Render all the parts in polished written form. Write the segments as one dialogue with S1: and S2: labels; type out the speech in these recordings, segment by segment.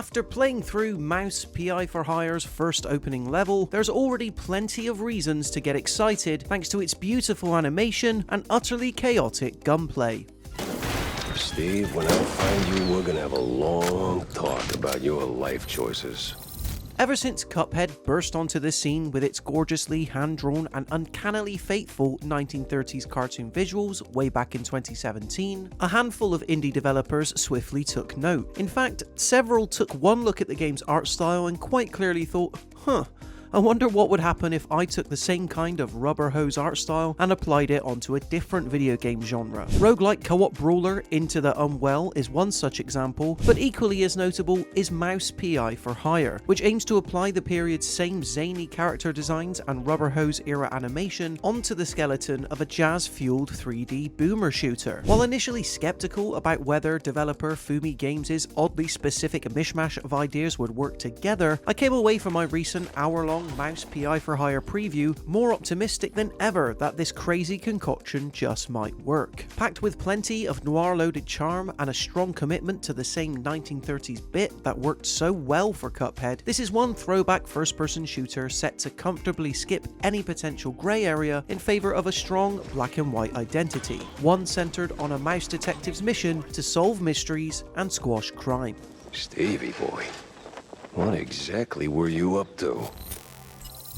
S1: After playing through Mouse P.I for Hire's first opening level, there's already plenty of reasons to get excited thanks to its beautiful animation and utterly chaotic gunplay.
S2: Steve, when I find you, we're gonna have a long talk about your life choices.
S1: Ever since Cuphead burst onto the scene with its gorgeously hand-drawn and uncannily faithful 1930s cartoon visuals way back in 2017, a handful of indie developers swiftly took note. In fact, several took one look at the game's art style and quite clearly thought, I wonder what would happen if I took the same kind of rubber hose art style and applied it onto a different video game genre. Roguelike co-op brawler Into the Unwell is one such example, but equally as notable is Mouse P.I for Hire, which aims to apply the period's same zany character designs and rubber hose era animation onto the skeleton of a jazz-fueled 3D boomer shooter. While initially skeptical about whether developer Fumi Games' oddly specific mishmash of ideas would work together, I came away from my recent hour-long Mouse P.I for Hire preview more optimistic than ever that this crazy concoction just might work. Packed with plenty of noir-loaded charm and a strong commitment to the same 1930s bit that worked so well for Cuphead, this is one throwback first-person shooter set to comfortably skip any potential grey area in favour of a strong black and white identity, one centred on a mouse detective's mission to solve mysteries and squash crime.
S2: Stevie boy, what exactly were you up to?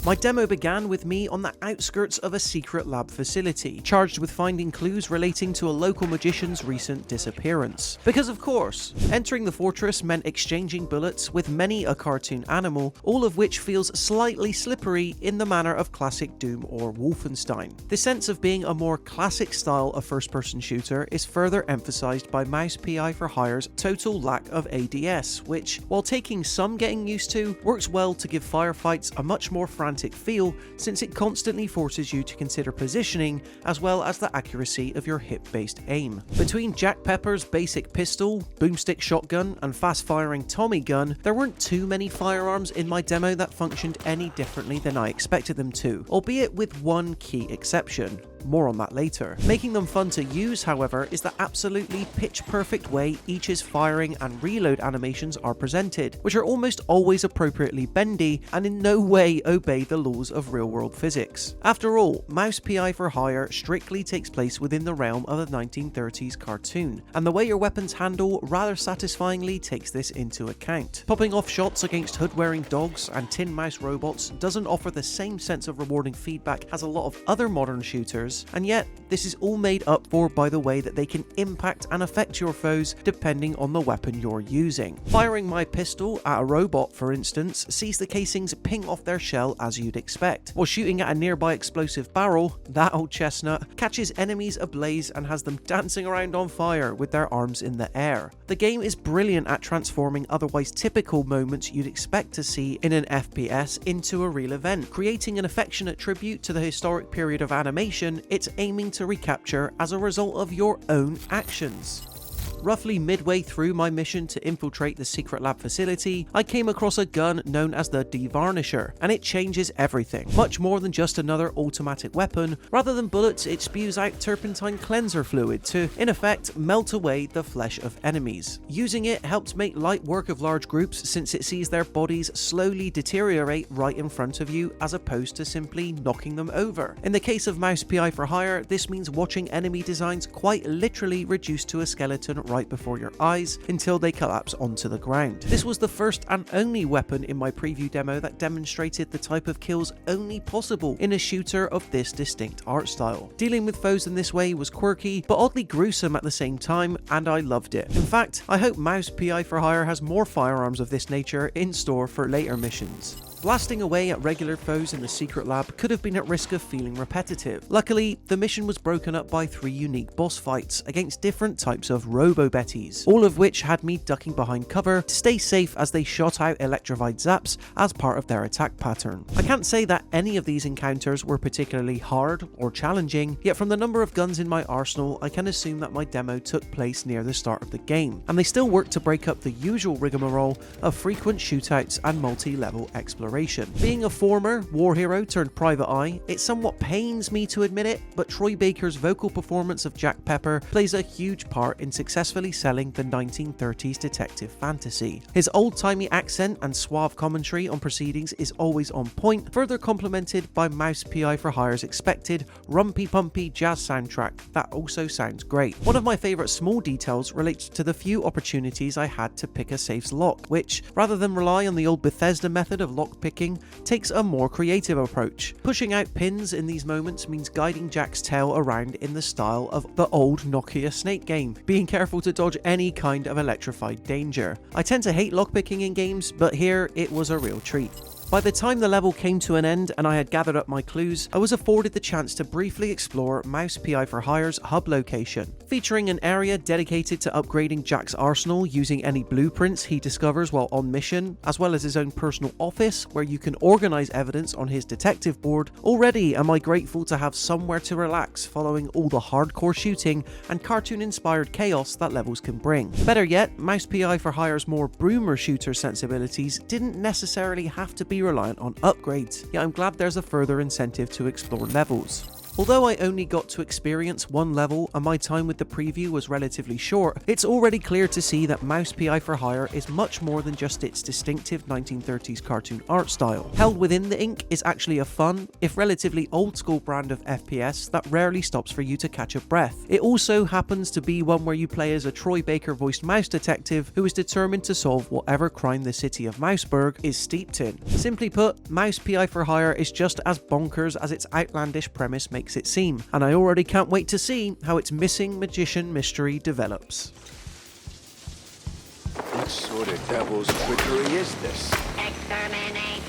S1: My demo began with me on the outskirts of a secret lab facility, charged with finding clues relating to a local magician's recent disappearance. Because of course, entering the fortress meant exchanging bullets with many a cartoon animal, all of which feels slightly slippery in the manner of classic Doom or Wolfenstein. The sense of being a more classic style of first-person shooter is further emphasized by Mouse P.I for Hire's total lack of ADS, which, while taking some getting used to, works well to give firefights a much more frantic feel since it constantly forces you to consider positioning as well as the accuracy of your hip-based aim. Between Jack Pepper's basic pistol, boomstick shotgun, and fast-firing Tommy gun, there weren't too many firearms in my demo that functioned any differently than I expected them to, albeit with one key exception. More on that later. Making them fun to use, however, is the absolutely pitch-perfect way each's firing and reload animations are presented, which are almost always appropriately bendy and in no way obey the laws of real-world physics. After all, Mouse P.I for Hire strictly takes place within the realm of a 1930s cartoon, and the way your weapons handle rather satisfyingly takes this into account. Popping off shots against hood-wearing dogs and tin mouse robots doesn't offer the same sense of rewarding feedback as a lot of other modern shooters, and yet this is all made up for by the way that they can impact and affect your foes depending on the weapon you're using. Firing my pistol at a robot, for instance, sees the casings ping off their shell as you'd expect, while shooting at a nearby explosive barrel, that old chestnut catches enemies ablaze and has them dancing around on fire with their arms in the air. The game is brilliant at transforming otherwise typical moments you'd expect to see in an FPS into a real event, creating an affectionate tribute to the historic period of animation it's aiming to recapture as a result of your own actions. Roughly midway through my mission to infiltrate the secret lab facility, I came across a gun known as the Devarnisher, and it changes everything. Much more than just another automatic weapon, rather than bullets it spews out turpentine cleanser fluid to, in effect, melt away the flesh of enemies. Using it helps make light work of large groups since it sees their bodies slowly deteriorate right in front of you as opposed to simply knocking them over. In the case of Mouse P.I for Hire, this means watching enemy designs quite literally reduced to a skeleton right before your eyes until they collapse onto the ground. This was the first and only weapon in my preview demo that demonstrated the type of kills only possible in a shooter of this distinct art style. Dealing with foes in this way was quirky, but oddly gruesome at the same time, and I loved it. In fact, I hope Mouse P.I for Hire has more firearms of this nature in store for later missions. Blasting away at regular foes in the secret lab could have been at risk of feeling repetitive. Luckily, the mission was broken up by 3 unique boss fights against different types of robo-betties, all of which had me ducking behind cover to stay safe as they shot out electrified zaps as part of their attack pattern. I can't say that any of these encounters were particularly hard or challenging, yet from the number of guns in my arsenal, I can assume that my demo took place near the start of the game, and they still work to break up the usual rigmarole of frequent shootouts and multi-level exploration. exploration. Being a former war hero turned private eye, it somewhat pains me to admit it, but Troy Baker's vocal performance of Jack Pepper plays a huge part in successfully selling the 1930s detective fantasy. His old-timey accent and suave commentary on proceedings is always on point, further complemented by Mouse P.I. for Hire's expected rumpy-pumpy jazz soundtrack that also sounds great. One of my favourite small details relates to the few opportunities I had to pick a safe's lock, which, rather than rely on the old Bethesda method of lockpicking, takes a more creative approach. Pushing out pins in these moments means guiding Jack's tail around in the style of the old Nokia Snake game, being careful to dodge any kind of electrified danger. I tend to hate lockpicking in games, but here it was a real treat. By the time the level came to an end and I had gathered up my clues, I was afforded the chance to briefly explore Mouse P.I. for Hire's hub location, featuring an area dedicated to upgrading Jack's arsenal using any blueprints he discovers while on mission, as well as his own personal office where you can organise evidence on his detective board. Already am I grateful to have somewhere to relax following all the hardcore shooting and cartoon-inspired chaos that levels can bring. Better yet, Mouse P.I. for Hire's more broomer shooter sensibilities didn't necessarily have to be reliant on upgrades, yet I'm glad there's a further incentive to explore levels. Although I only got to experience one level and my time with the preview was relatively short, it's already clear to see that Mouse P.I. for Hire is much more than just its distinctive 1930s cartoon art style. Held within the ink is actually a fun, if relatively old school brand of FPS that rarely stops for you to catch a breath. It also happens to be one where you play as a Troy Baker voiced mouse detective who is determined to solve whatever crime the city of Mouseburg is steeped in. Simply put, Mouse P.I. for Hire is just as bonkers as its outlandish premise makes it seem, and I already can't wait to see how its missing magician mystery develops.
S2: What sort of devil's trickery is this?
S3: Exterminate.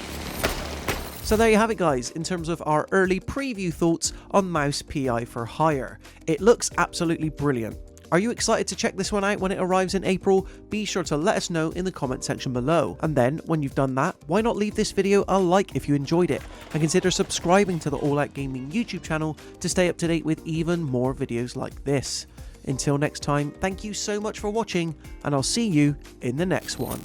S1: So there you have it guys, in terms of our early preview thoughts on Mouse P.I. for Hire. It looks absolutely brilliant. Are you excited to check this one out when it arrives in April? Be sure to let us know in the comment section below. And then, when you've done that, why not leave this video a like if you enjoyed it, and consider subscribing to the All Out Gaming YouTube channel to stay up to date with even more videos like this. Until next time, thank you so much for watching, and I'll see you in the next one.